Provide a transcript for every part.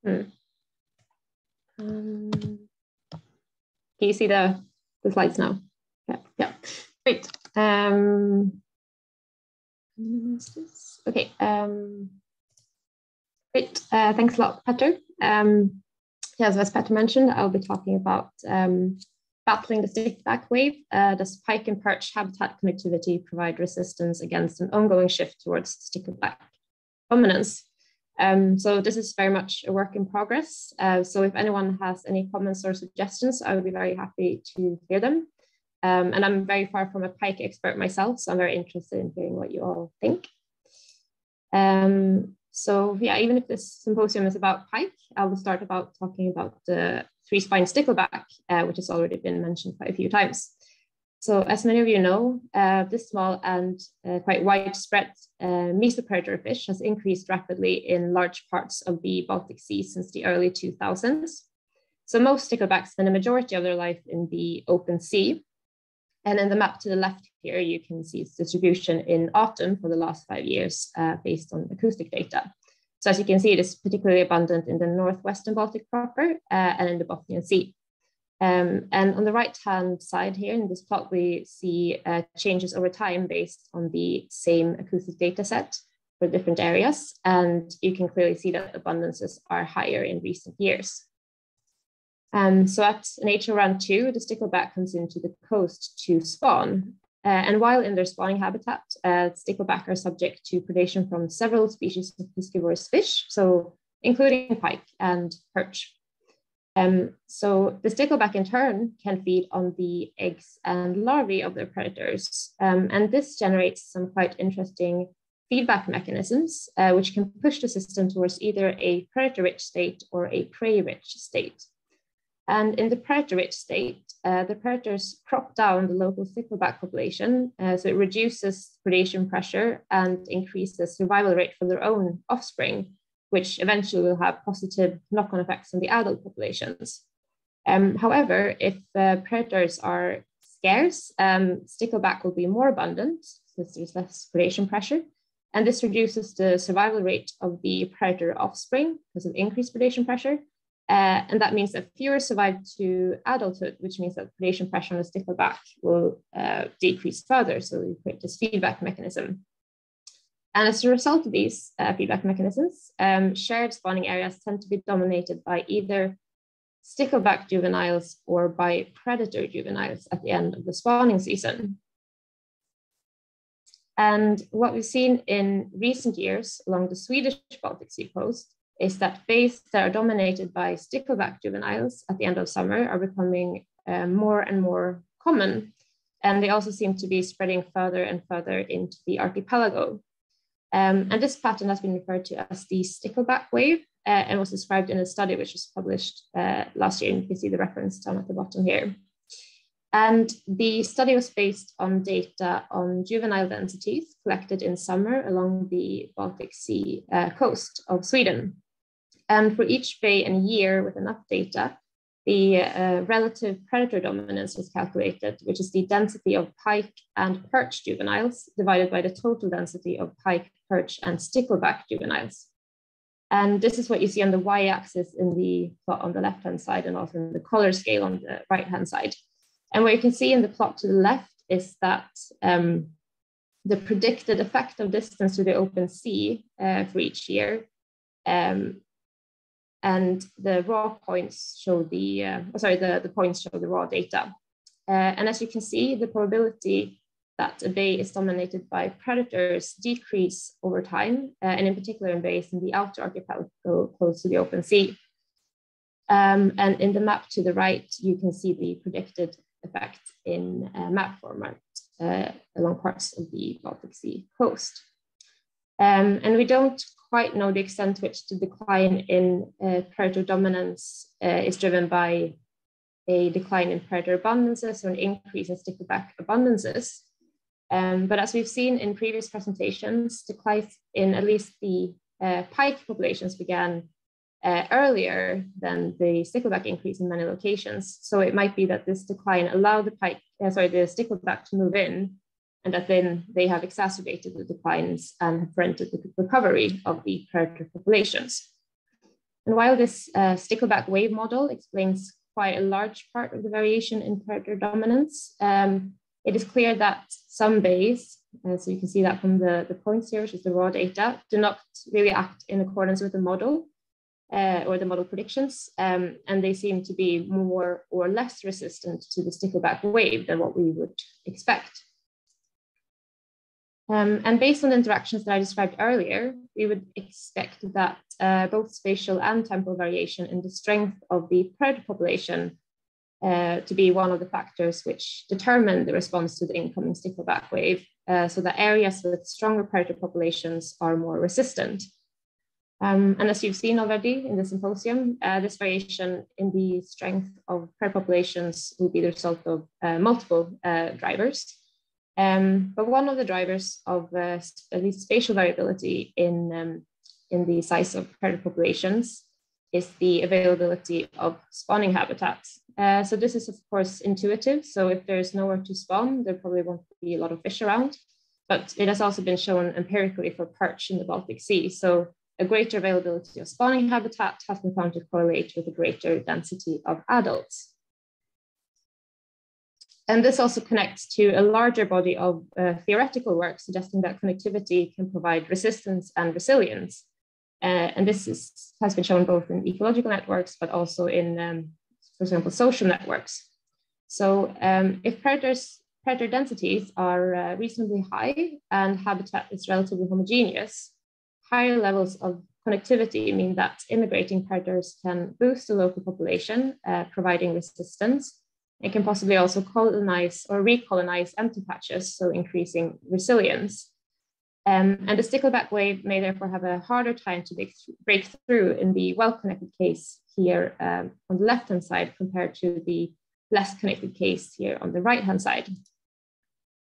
Can you see the slides now? Yeah. Great. Okay. Great. Thanks a lot, Petter. As Petter mentioned, I'll be talking about battling the stickleback wave. Does pike and perch habitat connectivity provide resistance against an ongoing shift towards stickleback dominance? So this is very much a work in progress. So if anyone has any comments or suggestions, I would be very happy to hear them. And I'm very far from a pike expert myself, so I'm very interested in hearing what you all think. So yeah, even if this symposium is about pike, I will start talking about the three-spine stickleback, which has already been mentioned quite a few times. So as many of you know, this small and quite widespread mesopredator fish has increased rapidly in large parts of the Baltic Sea since the early 2000s. So most sticklebacks spend a majority of their life in the open sea. And in the map to the left here, you can see its distribution in autumn for the last 5 years based on acoustic data. So as you can see, it is particularly abundant in the northwestern Baltic proper and in the Bothnian Sea. And on the right-hand side here in this plot, we see changes over time based on the same acoustic data set for different areas. And you can clearly see that abundances are higher in recent years. So at an age around 2, the stickleback comes into the coast to spawn. And while in their spawning habitat, stickleback are subject to predation from several species of piscivorous fish, so including pike and perch. So the stickleback in turn can feed on the eggs and larvae of their predators. And this generates some quite interesting feedback mechanisms, which can push the system towards either a predator-rich state or a prey-rich state. And in the predator-rich state, the predators crop down the local stickleback population, so it reduces predation pressure and increases survival rate for their own offspring, which eventually will have positive knock-on effects on the adult populations. However, if predators are scarce, stickleback will be more abundant since there's less predation pressure, and this reduces the survival rate of the predator offspring because of increased predation pressure. And that means that fewer survive to adulthood, which means that predation pressure on the stickleback will decrease further. So we create this feedback mechanism. And as a result of these feedback mechanisms, shared spawning areas tend to be dominated by either stickleback juveniles or by predator juveniles at the end of the spawning season. And what we've seen in recent years along the Swedish Baltic Sea coast is that bays that are dominated by stickleback juveniles at the end of summer are becoming more and more common. And they also seem to be spreading further and further into the archipelago. And this pattern has been referred to as the stickleback wave and was described in a study which was published last year. And you can see the reference down at the bottom here. And the study was based on data on juvenile densities collected in summer along the Baltic Sea coast of Sweden. And for each bay and year with enough data, the relative predator dominance was calculated, which is the density of pike and perch juveniles divided by the total density of pike, perch, and stickleback juveniles. And this is what you see on the y-axis in the plot on the left-hand side and also in the color scale on the right-hand side. And what you can see in the plot to the left is that the predicted effect of distance to the open sea for each year and the raw points show the points show the raw data. And as you can see, the probability that a bay is dominated by predators decrease over time, and in particular in bays in the outer archipelago close to the open sea. And in the map to the right, you can see the predicted effect in map format along parts of the Baltic Sea coast. And we don't quite know the extent to which the decline in predator dominance is driven by a decline in predator abundances or an increase in stickleback abundances. But as we've seen in previous presentations, declines in at least the pike populations began earlier than the stickleback increase in many locations. So it might be that this decline allowed the stickleback to move in, and that then they have exacerbated the declines and have prevented the recovery of the predator populations. And while this stickleback wave model explains quite a large part of the variation in predator dominance, it is clear that some bays, so you can see that from the points here, which is the raw data, do not really act in accordance with the model or the model predictions, and they seem to be more or less resistant to the stickleback wave than what we would expect. And based on the interactions that I described earlier, we would expect that both spatial and temporal variation in the strength of the predator population to be one of the factors which determine the response to the incoming stickleback wave, so that areas with stronger predator populations are more resistant. And as you've seen already in the symposium, this variation in the strength of predator populations will be the result of multiple drivers. But one of the drivers of at least spatial variability in the size of predator populations is the availability of spawning habitats. So this is of course intuitive. So if there's nowhere to spawn, there probably won't be a lot of fish around, but it has also been shown empirically for perch in the Baltic Sea. So a greater availability of spawning habitat has been found to correlate with a greater density of adults. And this also connects to a larger body of theoretical work suggesting that connectivity can provide resistance and resilience. And this has been shown both in ecological networks, but also in, for example, social networks. So if predator densities are reasonably high and habitat is relatively homogeneous, higher levels of connectivity mean that immigrating predators can boost the local population, providing resistance. It can possibly also colonize or recolonize empty patches, so increasing resilience. And the stickleback wave may therefore have a harder time to break through in the well-connected case here on the left-hand side compared to the less connected case here on the right-hand side.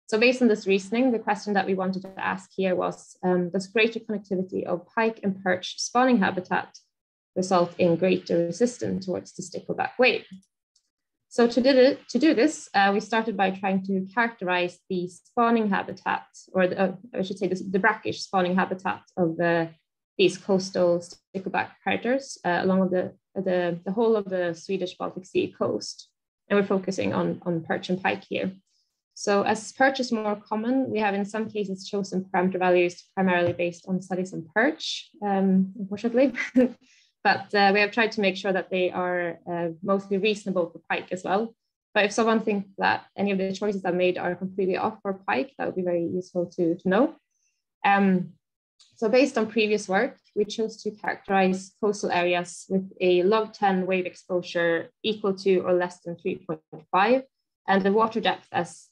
So based on this reasoning, the question that we wanted to ask here was, does greater connectivity of pike and perch spawning habitat result in greater resistance towards the stickleback wave? So to do this, we started by trying to characterize the spawning habitat, or I should say the brackish spawning habitat of these coastal stickleback predators along the whole of the Swedish Baltic Sea coast. And we're focusing on perch and pike here. So as perch is more common, we have in some cases chosen parameter values primarily based on studies on perch, unfortunately. But we have tried to make sure that they are mostly reasonable for pike as well. But if someone thinks that any of the choices I've made are completely off for pike, that would be very useful to know. So based on previous work, we chose to characterize coastal areas with a log 10 wave exposure equal to or less than 3.5, and the water depth as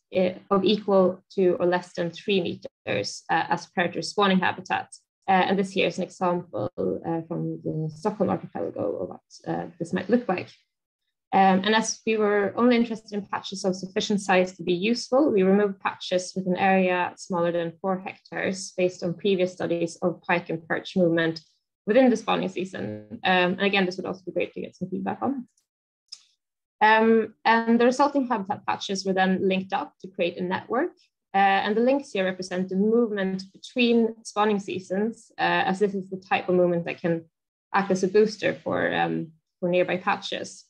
of equal to or less than 3 meters as predator spawning habitat. And this here is an example from the Stockholm archipelago of what this might look like. And as we were only interested in patches of sufficient size to be useful, we removed patches with an area smaller than 4 hectares based on previous studies of pike and perch movement within the spawning season. And again, this would also be great to get some feedback on. And the resulting habitat patches were then linked up to create a network. And the links here represent the movement between spawning seasons, as this is the type of movement that can act as a booster for nearby patches.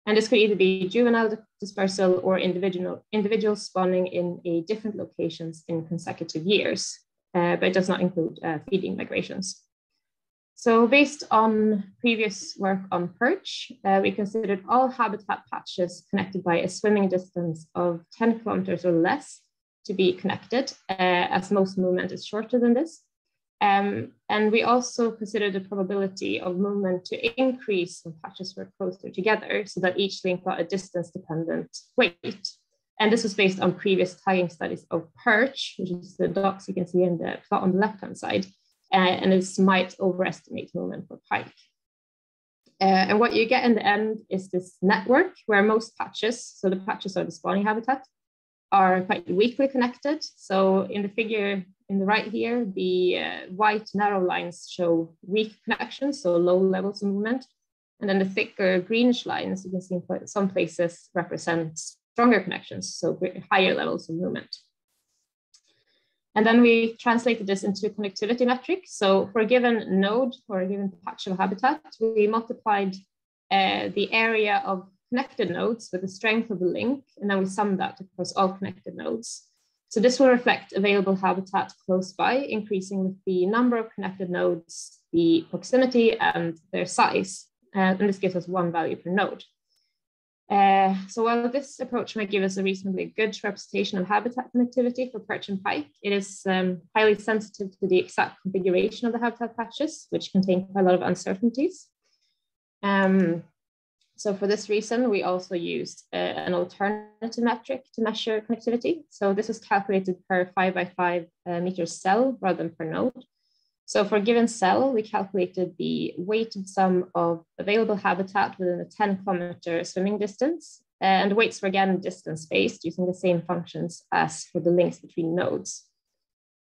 And this could either be juvenile dispersal or individual spawning in different locations in consecutive years, but it does not include feeding migrations. So based on previous work on perch, we considered all habitat patches connected by a swimming distance of 10 kilometers or less to be connected, as most movement is shorter than this. And we also considered the probability of movement to increase when patches were closer together so that each link got a distance-dependent weight. And this was based on previous tagging studies of perch, which is the dots you can see in the plot on the left-hand side, and this might overestimate movement for pike. And what you get in the end is this network where most patches, so the patches are the spawning habitat, are quite weakly connected. So in the figure in the right here, the white narrow lines show weak connections, so low levels of movement. And then the thicker greenish lines, you can see in some places, represent stronger connections, so higher levels of movement. And then we translated this into connectivity metrics. So for a given node or a given patch of habitat, we multiplied the area of connected nodes with the strength of the link, and then we summed that across all connected nodes. So this will reflect available habitat close by, increasing with the number of connected nodes, the proximity, and their size. And this gives us one value per node. So while this approach might give us a reasonably good representation of habitat connectivity for perch and pike, it is highly sensitive to the exact configuration of the habitat patches, which contain quite a lot of uncertainties. So for this reason, we also used an alternative metric to measure connectivity. So this was calculated per 5 by 5 meter cell rather than per node. So for a given cell, we calculated the weighted sum of available habitat within a 10-kilometer swimming distance. And the weights were again distance-based using the same functions as for the links between nodes.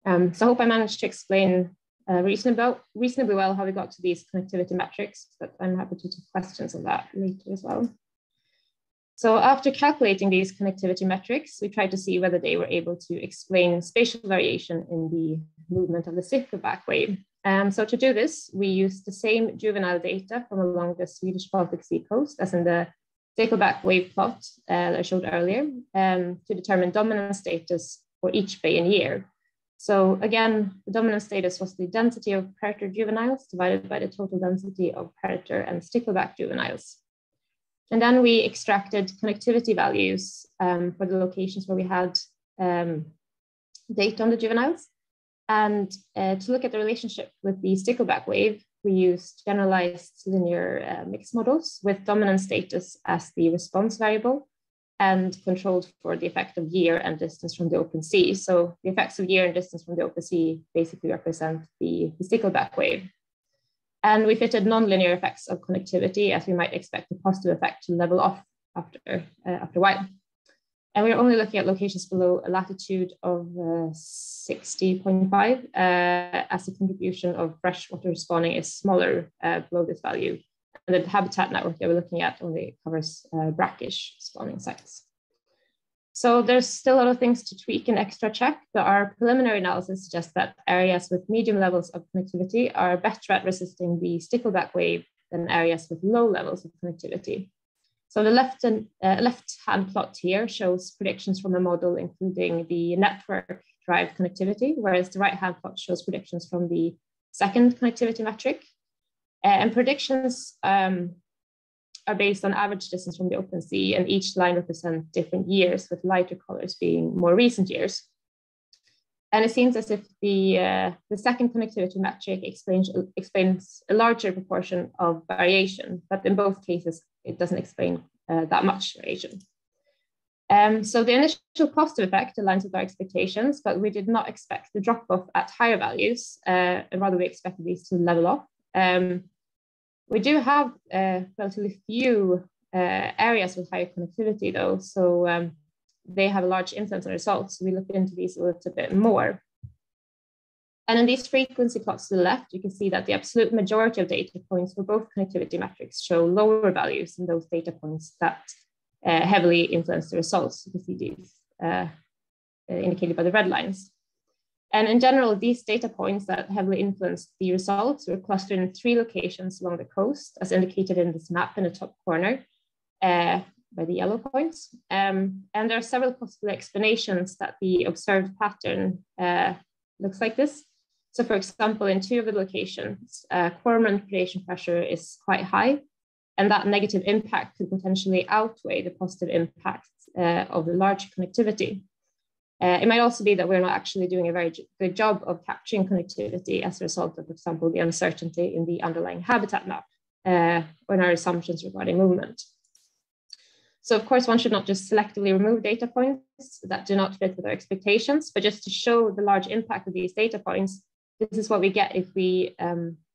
So I hope I managed to explain reasonably well how we got to these connectivity metrics, but I'm happy to take questions on that later as well. So after calculating these connectivity metrics, we tried to see whether they were able to explain spatial variation in the movement of the stickleback wave. So to do this, we used the same juvenile data from along the Swedish Baltic Sea coast as in the stickleback wave plot that I showed earlier to determine dominance status for each bay and year. So again, the dominant status was the density of predator juveniles divided by the total density of predator and stickleback juveniles. And then we extracted connectivity values for the locations where we had data on the juveniles. And to look at the relationship with the stickleback wave, we used generalized linear mixed models with dominant status as the response variable and controlled for the effect of year and distance from the open sea. So the effects of year and distance from the open sea basically represent the stickleback wave. And we fitted nonlinear effects of connectivity as we might expect a positive effect to level off after a while. And we're only looking at locations below a latitude of 60.5 as the contribution of freshwater spawning is smaller below this value. And the habitat network that we're looking at only covers brackish spawning sites. So there's still a lot of things to tweak and extra check, but our preliminary analysis suggests that areas with medium levels of connectivity are better at resisting the stickleback wave than areas with low levels of connectivity. So the left-hand plot here shows predictions from a model including the network-derived connectivity, whereas the right-hand plot shows predictions from the second connectivity metric. And predictions are based on average distance from the open sea, and each line represents different years, with lighter colors being more recent years. And it seems as if the second connectivity metric explains a larger proportion of variation, but in both cases, it doesn't explain that much variation. So the initial positive effect aligns with our expectations, but we did not expect the drop-off at higher values, and rather we expected these to level off. We do have relatively few areas with higher connectivity though, so they have a large influence on results. So we looked into these a little bit more. And in these frequency plots to the left, you can see that the absolute majority of data points for both connectivity metrics show lower values than those data points that heavily influence the results. You can see these indicated by the red lines. And in general, these data points that heavily influenced the results were clustered in 3 locations along the coast, as indicated in this map in the top corner by the yellow points. And there are several possible explanations that the observed pattern looks like this. So for example, in 2 of the locations, cormorant predation pressure is quite high, and that negative impact could potentially outweigh the positive impact of the large connectivity. It might also be that we're not actually doing a very good job of capturing connectivity as a result of, for example, the uncertainty in the underlying habitat map or in our assumptions regarding movement. So of course, one should not just selectively remove data points that do not fit with our expectations, but just to show the large impact of these data points, this is what we get if we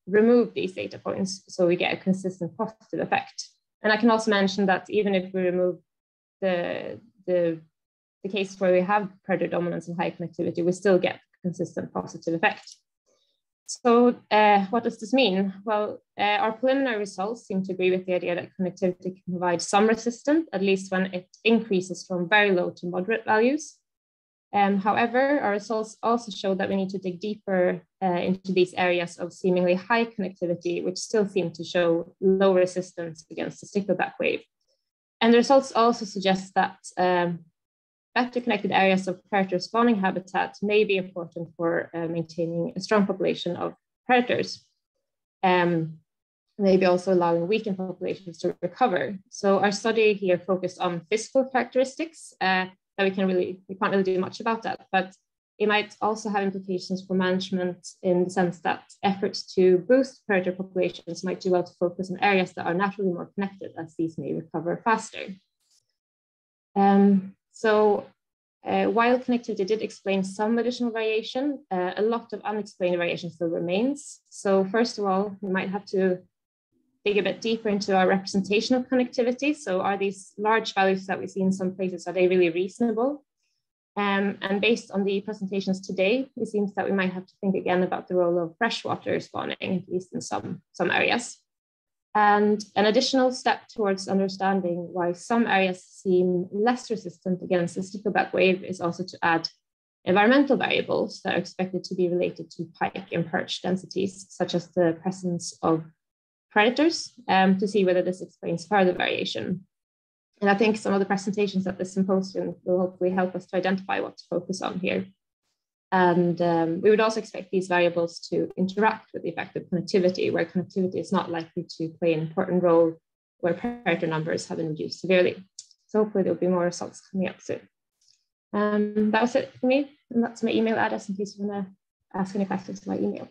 remove these data points. So we get a consistent positive effect. And I can also mention that even if we remove the case where we have predator dominance and high connectivity, we still get consistent positive effect. So what does this mean? Well, our preliminary results seem to agree with the idea that connectivity can provide some resistance, at least when it increases from very low to moderate values. However, our results also show that we need to dig deeper into these areas of seemingly high connectivity, which still seem to show low resistance against the stickleback wave. And the results also suggest that better connected areas of predator spawning habitat may be important for maintaining a strong population of predators, maybe also allowing weakened populations to recover. So our study here focused on physical characteristics that we can't really do much about that, but it might also have implications for management in the sense that efforts to boost predator populations might do well to focus on areas that are naturally more connected, as these may recover faster. While connectivity did explain some additional variation, a lot of unexplained variation still remains. So first of all, we might have to dig a bit deeper into our representation of connectivity. So are these large values that we see in some places, are they really reasonable? And based on the presentations today, it seems that we might have to think again about the role of freshwater spawning, at least in some areas. And an additional step towards understanding why some areas seem less resistant against the stickleback wave is also to add environmental variables that are expected to be related to pike and perch densities, such as the presence of predators, to see whether this explains further variation. And I think some of the presentations at this symposium will hopefully help us to identify what to focus on here. And we would also expect these variables to interact with the effect of connectivity, where connectivity is not likely to play an important role where predator numbers have been reduced severely. So hopefully there'll be more results coming up soon. That was it for me, and that's my email address in case you want to ask any questions to my email.